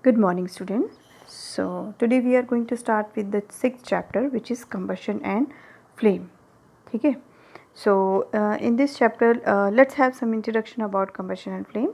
Good morning, students. So today we are going to start with the sixth chapter, which is combustion and flame. Okay. So in this chapter, let's have some introduction about combustion and flame.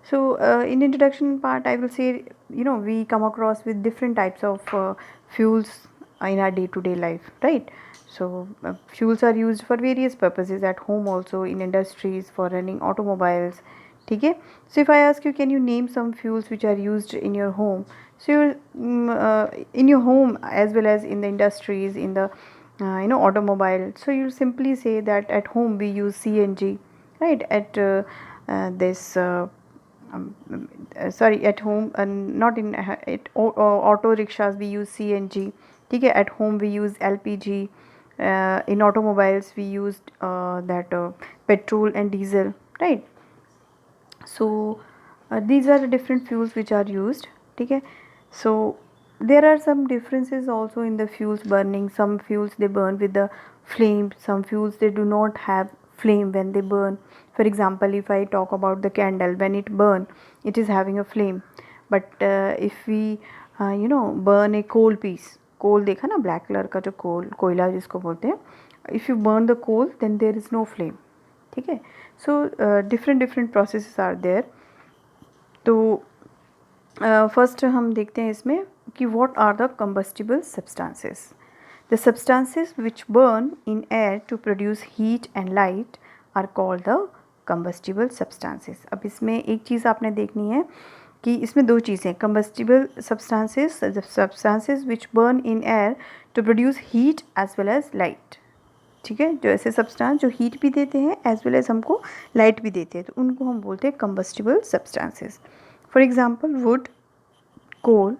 So in introduction part, I will say we come across with different types of fuels in our day-to-day life, right? So fuels are used for various purposes at home, also in industries, for running automobiles. ठीक है. So if I ask you, can you name some fuels which are used in your home? So in your home as well as in the industries, in the automobile. So you simply say that at home we use CNG, right? At this um, sorry, at home and not in auto rickshaws we use CNG. ठीक है. At home we use LPG. In automobiles we used that petrol and diesel, right? So these are the different fuels which are used. Okay. So there are some differences also in the fuels burning. Some fuels they burn with the flame, some fuels they do not have flame when they burn. For example, if I talk about the candle, when it burn it is having a flame. But if we burn a coal piece, coal देखा ना, black colour का जो कोल कोयला जिसको बोलते हैं, if you burn the coal then there is no flame. ठीक है. So different different processes are there. तो फर्स्ट हम देखते हैं इसमें कि what are the combustible substances. The substances which burn in air to produce heat and light are called the combustible substances. अब इसमें एक चीज़ आपने देखनी है कि इसमें दो चीज़ें, combustible substances which burn in air to produce heat as well as light. ठीक है. जो ऐसे सब्सटेंस जो हीट भी देते हैं एज वेल एज हमको लाइट भी देते हैं, तो उनको हम बोलते हैं combustible substances. For example wood, coal,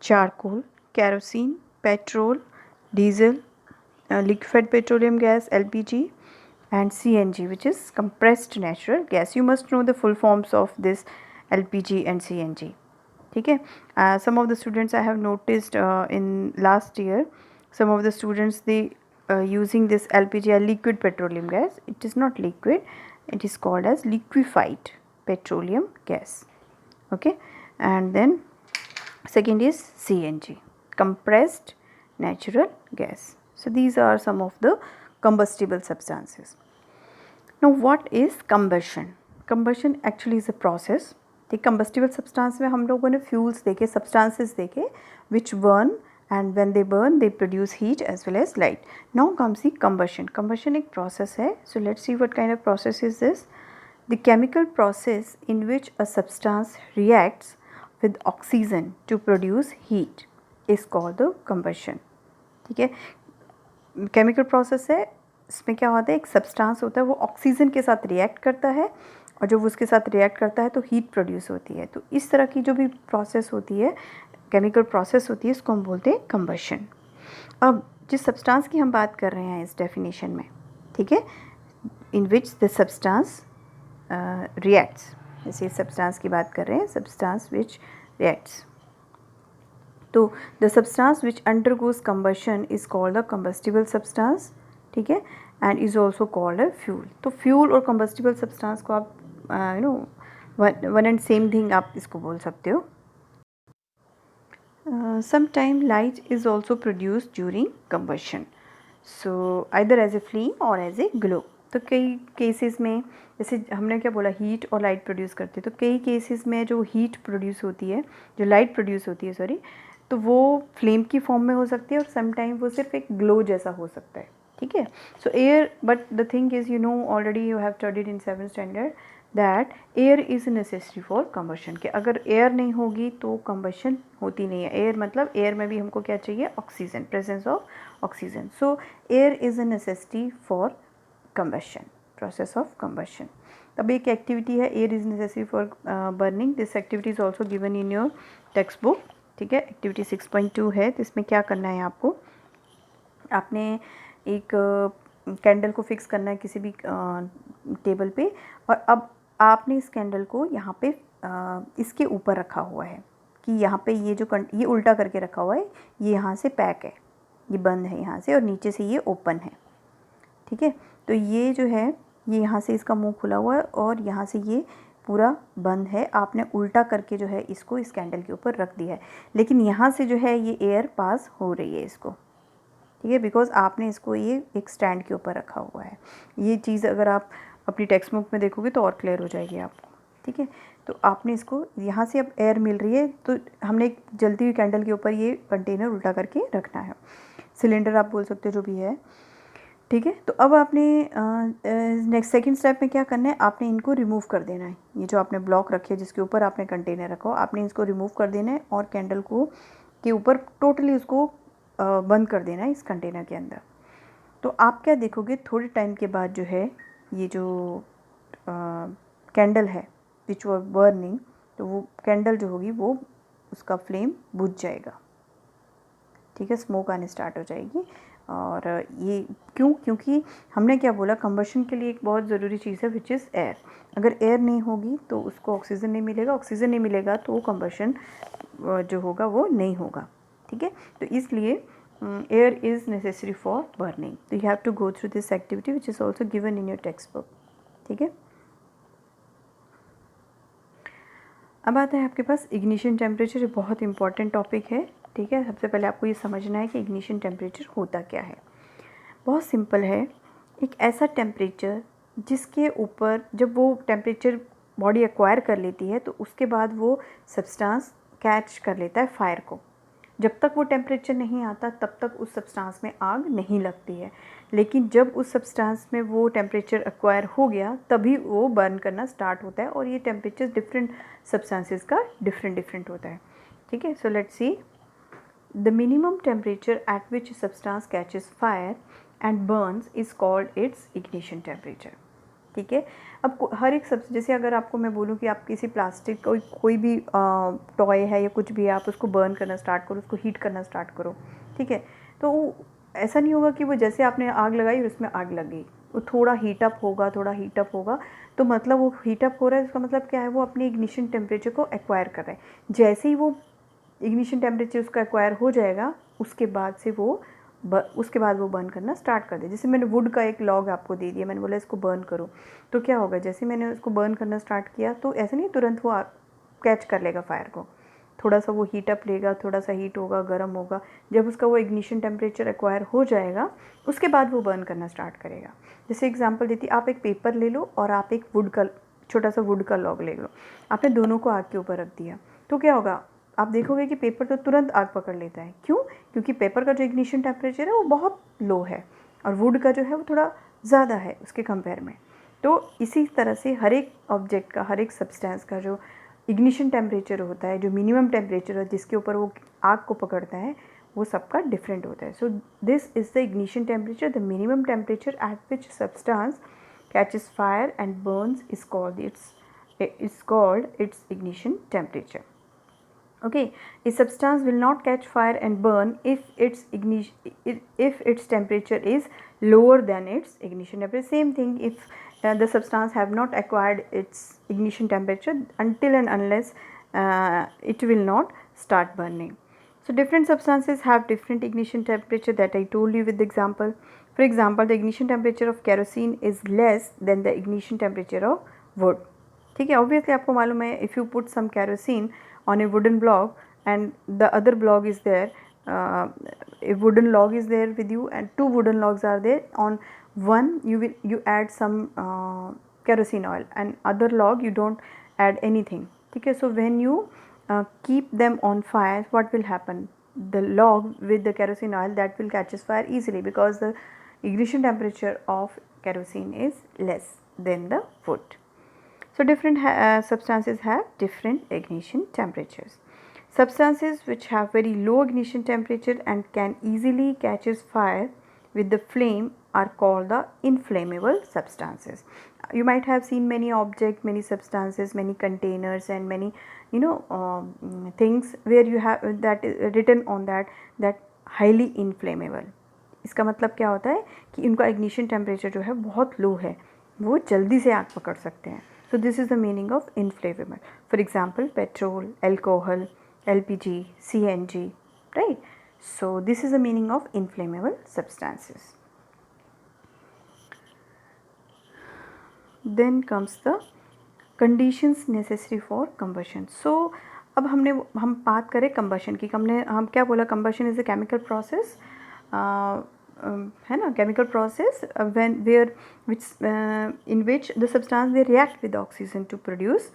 charcoal, kerosene, petrol, diesel, liquefied petroleum gas LPG, and CNG, which is compressed natural gas. You must know the full forms of this LPG and CNG. ठीक है. Some of the students I have noticed in last year, some of the students they using this LPG or liquid petroleum gas. It is not liquid, it is called as liquefied petroleum gas. Okay. And then second is CNG, compressed natural gas. So these are some of the combustible substances. Now what is combustion? Combustion actually is a process. The combustible substance में हम लोगों ने fuels देखे, substances देखे which burn, and when they burn they produce heat as well as light. Now comes the combustion. Combustion एक process है. So let's see what kind of process is this. The chemical process in which a substance reacts with oxygen to produce heat is called the combustion. ठीक है. Chemical process है. इसमें क्या होता है, एक सब्सटेंस होता है वो ऑक्सीजन के साथ रिएक्ट करता है, और जब उसके साथ रिएक्ट करता है तो हीट प्रोड्यूस होती है. तो इस तरह की जो भी प्रोसेस होती है, केमिकल प्रोसेस होती है, इसको हम बोलते हैं कंबशन. अब जिस सब्सटेंस की हम बात कर रहे हैं इस डेफिनेशन में, ठीक है, इन विच द सब्सटेंस रिएक्ट्स, जैसे सब्सटेंस की बात कर रहे हैं, सब्सटेंस विच रिएक्ट्स, तो the substance which undergoes combustion is called the combustible substance. ठीक है. And is also called a fuel. तो फ्यूल और कंबस्टिबल सब्सटेंस को आप वन एंड सेम थिंग आप इसको बोल सकते हो. Sometime light is also produced during combustion, so either as a flame or as a glow. तो कई केसेस में, जैसे हमने क्या बोला, हीट और लाइट प्रोड्यूस करते हैं, तो कई केसेस में जो हीट प्रोड्यूस होती है, जो लाइट प्रोड्यूस होती है सॉरी, तो वो फ्लेम की फॉर्म में हो सकती है, और समटाइम वो सिर्फ एक ग्लो जैसा हो सकता है. ठीक है. सो air, but the thing is already you have studied in 7th standard that air is necessary for combustion. कि अगर एयर नहीं होगी तो कंबशन होती नहीं है. एयर मतलब एयर में भी हमको क्या चाहिए, oxygen, presence of oxygen. So air is a necessity for combustion, process of combustion. अब एक एक्टिविटी है, air is necessary for burning. This activity is also given in your textbook. ठीक है. एक्टिविटी 6.2 है. तो इसमें क्या करना है आपको, आपने एक कैंडल को फिक्स करना है किसी भी टेबल पे, और अब आपने इस कैंडल को यहाँ पे इसके ऊपर रखा हुआ है, कि यहाँ पे ये जो ये उल्टा करके रखा हुआ है, ये यहाँ से पैक है, ये बंद है यहाँ से, और नीचे से ये ओपन है. ठीक है. तो ये जो है, ये यहाँ से इसका मुंह खुला हुआ है, और यहाँ से ये पूरा बंद है, आपने उल्टा करके जो है इसको इस कैंडल के ऊपर रख दिया है, लेकिन यहाँ से जो है ये एयर पास हो रही है इसको, ठीक है, बिकॉज आपने इसको ये एक स्टैंड के ऊपर रखा हुआ है। ये चीज़ अगर आप अपनी टेक्स्ट बुक में देखोगे तो और क्लियर हो जाएगी आपको, ठीक है। तो आपने इसको यहाँ से अब एयर मिल रही है, तो हमने एक जलती हुई कैंडल के ऊपर ये कंटेनर उल्टा करके रखना है, सिलेंडर आप बोल सकते हो, जो भी है, ठीक है। तो अब आपने नेक्स्ट सेकंड स्टेप में क्या करना है, आपने इनको रिमूव कर देना है। ये जो आपने ब्लॉक रखे है जिसके ऊपर आपने कंटेनर रखा हो, आपने इसको रिमूव कर देना है और कैंडल को के ऊपर टोटली उसको बंद कर देना है इस कंटेनर के अंदर। तो आप क्या देखोगे, थोड़े टाइम के बाद जो है ये जो कैंडल है विच वर बर्निंग, तो वो कैंडल जो होगी वो उसका फ्लेम बुझ जाएगा, ठीक है, स्मोक आने स्टार्ट हो जाएगी। और ये क्योंकि हमने क्या बोला, कंबशन के लिए एक बहुत ज़रूरी चीज़ है विच इज़ एयर। अगर एयर नहीं होगी तो उसको ऑक्सीजन नहीं मिलेगा, ऑक्सीजन नहीं मिलेगा तो कंबशन जो होगा वो नहीं होगा, ठीक है। तो इसलिए air is necessary for burning. तो you have to go through this activity which is also given in your textbook, ठीक है। अब आता है आपके पास इग्निशन टेम्परेचर। ये बहुत इंपॉर्टेंट टॉपिक है, ठीक है। सबसे पहले आपको ये समझना है कि इग्निशन टेम्परेचर होता क्या है। बहुत सिंपल है, एक ऐसा टेम्परेचर जिसके ऊपर जब वो टेम्परेचर बॉडी एक्वायर कर लेती है तो उसके बाद वो सब्सटेंस कैच कर लेता है फायर को। जब तक वो टेम्परेचर नहीं आता तब तक उस सब्सटेंस में आग नहीं लगती है, लेकिन जब उस सब्सटेंस में वो टेम्परेचर एक्वायर हो गया तभी वो बर्न करना स्टार्ट होता है। और ये टेम्परेचर डिफरेंट सब्सटेंसेस का डिफरेंट होता है, ठीक है। So let's see, the minimum temperature at which substance catches fire and Burns is called its ignition temperature, ठीक है। अब हर एक सब, जैसे अगर आपको मैं बोलूँ कि आप किसी प्लास्टिक कोई भी टॉय है या कुछ भी है, आप उसको बर्न करना स्टार्ट करो, उसको हीट करना स्टार्ट करो, ठीक है, तो ऐसा नहीं होगा कि वो जैसे आपने आग लगाई और उसमें आग लग गई, वो थोड़ा हीटअप होगा, तो मतलब वो हीटअप हो रहा है, इसका मतलब क्या है, वो अपने इग्निशन टेम्परेचर को एक्वायर कर रहा है। जैसे ही वो इग्निशन टेम्परेचर उसका एक्वायर हो जाएगा उसके बाद वो बर्न करना स्टार्ट कर दे। जैसे मैंने वुड का एक लॉग आपको दे दिया, मैंने बोला इसको बर्न करो, तो क्या होगा, जैसे मैंने उसको बर्न करना स्टार्ट किया तो ऐसे नहीं तुरंत वो कैच कर लेगा फायर को, थोड़ा सा वो हीट अप लेगा, थोड़ा सा हीट होगा, गर्म होगा। जब उसका वो इग्निशन टेम्परेचर एक्वायर हो जाएगा उसके बाद वो बर्न करना स्टार्ट करेगा। जैसे एग्जांपल देती, आप एक पेपर ले लो और आप एक छोटा सा वुड का लॉग ले लो, आपने दोनों को आग के ऊपर रख दिया, तो क्या होगा, आप देखोगे कि पेपर तो तुरंत आग पकड़ लेता है। क्यों? क्योंकि पेपर का जो इग्निशन टेम्परेचर है वो बहुत लो है और वुड का जो है वो थोड़ा ज़्यादा है उसके कंपेयर में। तो इसी तरह से हर एक ऑब्जेक्ट का, हर एक सब्सटेंस का जो इग्निशन टेम्परेचर होता है, जो मिनिमम टेम्परेचर है जिसके ऊपर वो आग को पकड़ता है, वो सबका डिफरेंट होता है। So this is the ignition temperature, the minimum temperature at which substance catches fire and burns is called its ignition temperature. Okay, a substance will not catch fire and burn if its temperature is lower than its ignition temperature. Same thing if the substance have not acquired its ignition temperature, until and unless it will not start burning. So different substances have different ignition temperature, that I told you with the example. For example, the ignition temperature of kerosene is less than the ignition temperature of wood. ठीक है, obviously आपको मालूम है, if you put some kerosene on a wooden block and the other block is there, a wooden log is there with you and two wooden logs are there, on one you add some kerosene oil and other log you don't add anything, ठीक है। So when you keep them on fire, what will happen, the log with the kerosene oil that will catches fire easily because the ignition temperature of kerosene is less than the wood. So different substances have different ignition temperatures. Substances which have very low ignition temperature and can easily catches fire with the flame are called the inflammable substances. You might have seen many objects, many substances, many containers and many things where you have that written on that highly inflammable. इसका मतलब क्या होता है कि इनका ignition temperature जो है बहुत लो है, वो जल्दी से आग पकड़ सकते हैं। So this is the meaning of inflammable. For example, petrol, alcohol, LPG, CNG, right? So this is the meaning of inflammable substances. Then comes the conditions necessary for combustion. So अब हम बात करें कंबशन की। हम क्या बोला, combustion is a chemical process, है ना, chemical process when where which in which the substance they react with oxygen to produce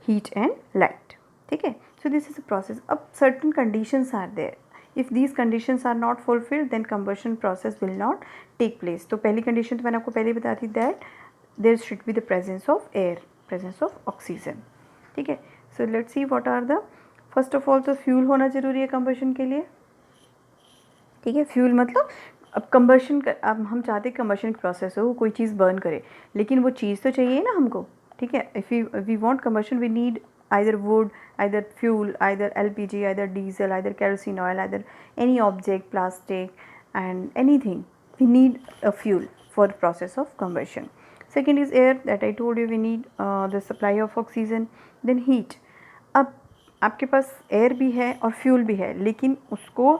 heat and light. ठीक है, so this is a process. अब certain conditions are there, if these conditions are not fulfilled then combustion process will not take place. तो पहली condition तो मैंने आपको पहले ही बता दी, that there should be the presence of air, presence of oxygen. ठीक है, so let's see what are the, first of all तो फ्यूल होना जरूरी है कंबशन के लिए। ठीक है, फ्यूल मतलब अब कंबशन अब हम चाहते हैं कंबशन प्रोसेस हो, कोई चीज़ बर्न करे, लेकिन वो चीज़ तो चाहिए ना हमको। ठीक है, if we want combustion we need either wood, either fuel, either LPG, either diesel, either kerosene oil, either any object, plastic and anything. We need a fuel for the process of combustion. Second is air, that I told you we need the supply of oxygen. Then heat. अब आपके पास air भी है और fuel भी है, लेकिन उसको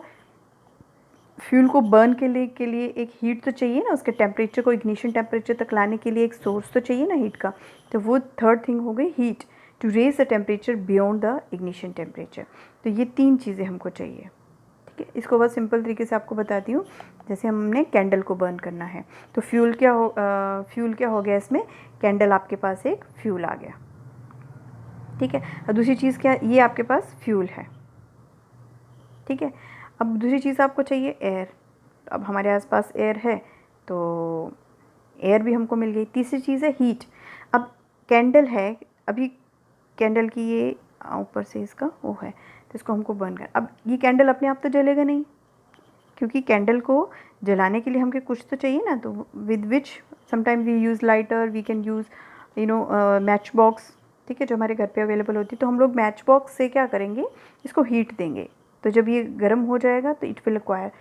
fuel को बर्न के लिए एक हीट तो चाहिए ना, उसके टेम्परेचर को इग्निशन टेम्परेचर तक लाने के लिए एक सोर्स तो चाहिए ना हीट का। तो वो थर्ड थिंग हो गई heat, to raise the temperature beyond the ignition temperature. तो ये तीन चीज़ें हमको चाहिए। ठीक है, इसको बहुत सिंपल तरीके से आपको बताती हूँ। जैसे हमने कैंडल को बर्न करना है तो फ्यूल क्या हो गया इसमें, कैंडल आपके पास एक फ्यूल आ गया। ठीक है, और दूसरी चीज़ क्या, ये आपके पास फ्यूल है। ठीक है, अब दूसरी चीज़ आपको चाहिए एयर। अब हमारे आसपास एयर है तो एयर भी हमको मिल गई। तीसरी चीज़ है हीट। अब कैंडल है, अभी कैंडल की ये ऊपर से इसका वो है तो इसको हमको बर्न कर, अब ये कैंडल अपने आप तो जलेगा नहीं, क्योंकि कैंडल को जलाने के लिए हमको कुछ तो चाहिए ना। तो with which sometime we use lighter, we can use match box. ठीक है, जो हमारे घर पे अवेलेबल होती है, तो हम लोग मैच बॉक्स से क्या करेंगे, इसको हीट देंगे। तो जब ये गर्म हो जाएगा तो it will acquire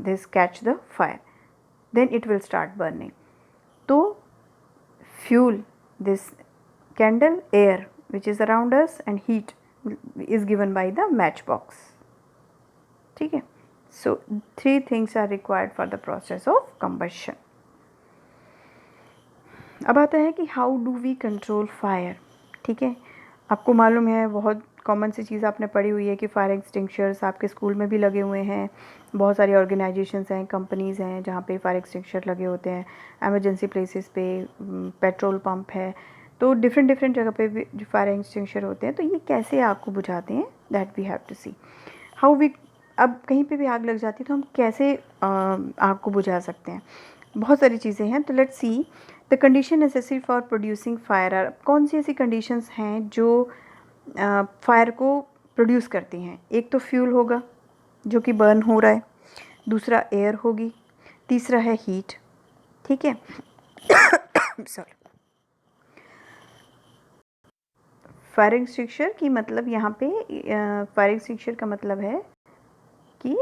this catch the fire, then it will start burning. तो fuel, this candle, air which is around us and heat is given by the match box. ठीक है, so 3 things are required for the process of combustion. अब आता है कि how do we control fire. ठीक है, आपको मालूम है, बहुत कॉमन सी चीज़ आपने पढ़ी हुई है कि फायर एक्सटिंग्विशर्स आपके स्कूल में भी लगे हुए हैं। बहुत सारी ऑर्गेनाइजेशंस हैं, कंपनीज़ हैं जहाँ पे फायर एक्सटिंग्विशर लगे होते हैं। एमरजेंसी प्लेसेस पे, पेट्रोल पंप है, तो डिफरेंट जगह पे भी जो फायर एक्सटिंग्विशर होते हैं। तो ये कैसे आग को बुझाते हैं, that we have to see how we. अब कहीं पे भी आग लग जाती है तो हम कैसे आग को बुझा सकते हैं। बहुत सारी चीज़ें हैं, तो let's see the condition necessary for producing fire are. कौन सी ऐसी कंडीशंस हैं जो फायर को प्रोड्यूस करती हैं। एक तो फ्यूल होगा जो कि बर्न हो रहा है, दूसरा एयर होगी, तीसरा है हीट। ठीक है, सॉरी, फायर एक्सटिंग्विशर की मतलब यहाँ पे फायर एक्सटिंग्विशर का मतलब है कि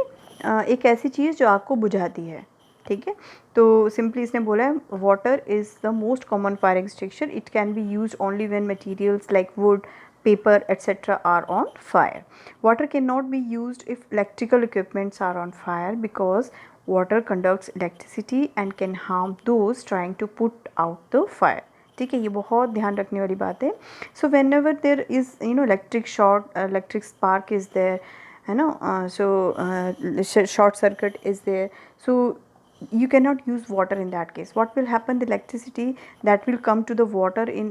एक ऐसी चीज़ जो आग को बुझाती है। ठीक है, तो सिंपली इसने बोला है water is the most common fire extinguisher, it can be use only when materials like would, paper, etc. are on fire. Water cannot be used if electrical equipments are on fire because water conducts electricity and can harm those trying to put out the fire. ठीक है, ये बहुत ध्यान रखने वाली बात है। So whenever there is electric short, electric spark is there, है ना, so short circuit is there, so you cannot use water in that case. What will happen, the electricity that will come to the water in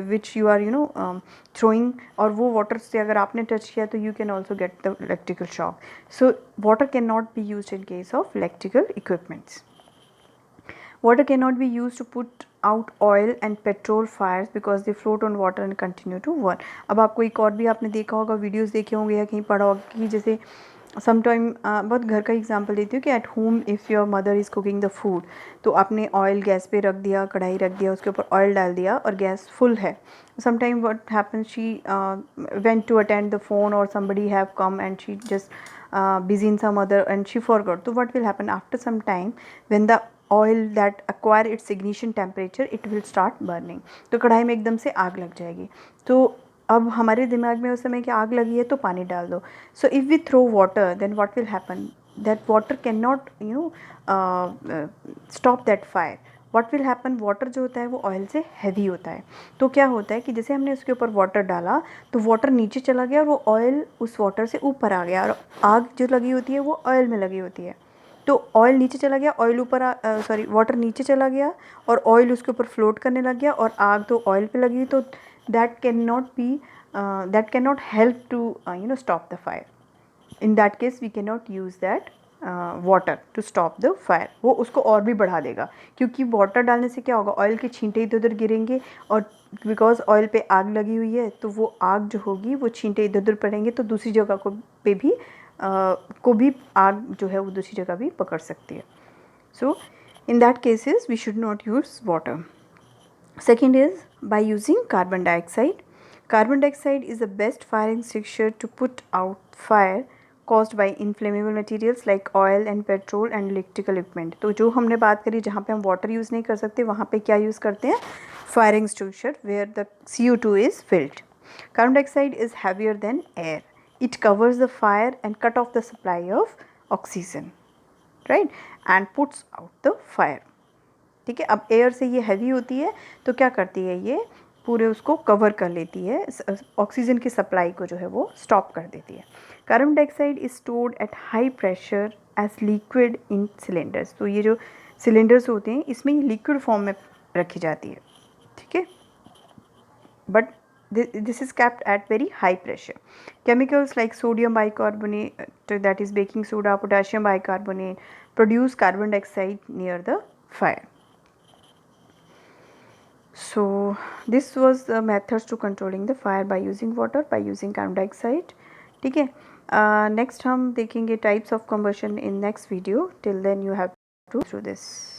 which you are throwing, और वो water से अगर आपने touch किया तो you can also get the electrical shock. So water cannot be used in case of electrical equipments. Water cannot be used to put out oil and petrol fires because they float on water and continue to burn. अब आपको एक और भी आपने देखा होगा, videos देखे होंगे या कहीं पढ़ा होगा कि जैसे समटाइम बहुत घर का एग्जांपल देती हूँ कि at home if your mother is cooking the food, तो आपने ऑयल गैस पे रख दिया, कढ़ाई रख दिया, उसके ऊपर ऑयल डाल दिया और गैस फुल है. Sometime what happens, she went to attend the phone or somebody have come and she just busy in some other and she forgot. So what will happen after some time, when the oil that acquire its ignition temperature, it will start burning. तो कढ़ाई में एकदम से आग लग जाएगी. तो अब हमारे दिमाग में उस समय कि आग लगी है तो पानी डाल दो. So if we throw water, then what will happen, that water cannot stop that fire. What will happen, water जो होता है वो ऑयल से हैवी होता है, तो क्या होता है कि जैसे हमने उसके ऊपर वाटर डाला तो वाटर नीचे चला गया और वो ऑयल उस वाटर से ऊपर आ गया, और आग जो लगी होती है वो ऑयल में लगी होती है, तो ऑयल नीचे चला गया, ऑयल ऊपर सॉरी वाटर नीचे चला गया और ऑयल उसके ऊपर फ्लोट करने लग गया, और आग तो ऑयल पे लगी, तो that can not help to stop the fire. In that case we can not use that water to stop the fire. वो उसको और भी बढ़ा देगा, क्योंकि वाटर डालने से क्या होगा, ऑयल के छींटे इधर उधर गिरेंगे, और बिकॉज ऑयल पे आग लगी हुई है तो वो आग जो होगी वो छींटे इधर उधर पड़ेंगे, तो दूसरी जगह को भी आग जो है वो दूसरी जगह भी पकड़ सकती है. So in that cases we should not use water. Second is by using carbon dioxide. Carbon dioxide is the best fire extinguisher to put out fire caused by inflammable materials like oil and petrol and electrical equipment. तो जो हमने बात करी जहाँ पे हम water use नहीं कर सकते वहाँ पे क्या यूज़ करते हैं, fire extinguisher where the CO2 is filled. Carbon dioxide is heavier than air. It covers the fire and cut off the supply of oxygen, right, and puts out the fire. ठीक है, अब air से ये heavy होती है तो क्या करती है, ये पूरे उसको कवर कर लेती है, ऑक्सीजन की सप्लाई को जो है वो स्टॉप कर देती है. Carbon dioxide is stored at high pressure as liquid in cylinders. तो ये जो सिलेंडर्स होते हैं इसमें ये लिक्विड फॉर्म में रखी जाती है, ठीक है, but this is kept at very high pressure. Chemicals like sodium bicarbonate, that is baking soda, potassium bicarbonate, produce carbon dioxide near the fire. So this was the methods to controlling the fire by using water, by using carbon dioxide. ठीक है, next हम देखेंगे types of combustion in next video. Till then you have to go through this.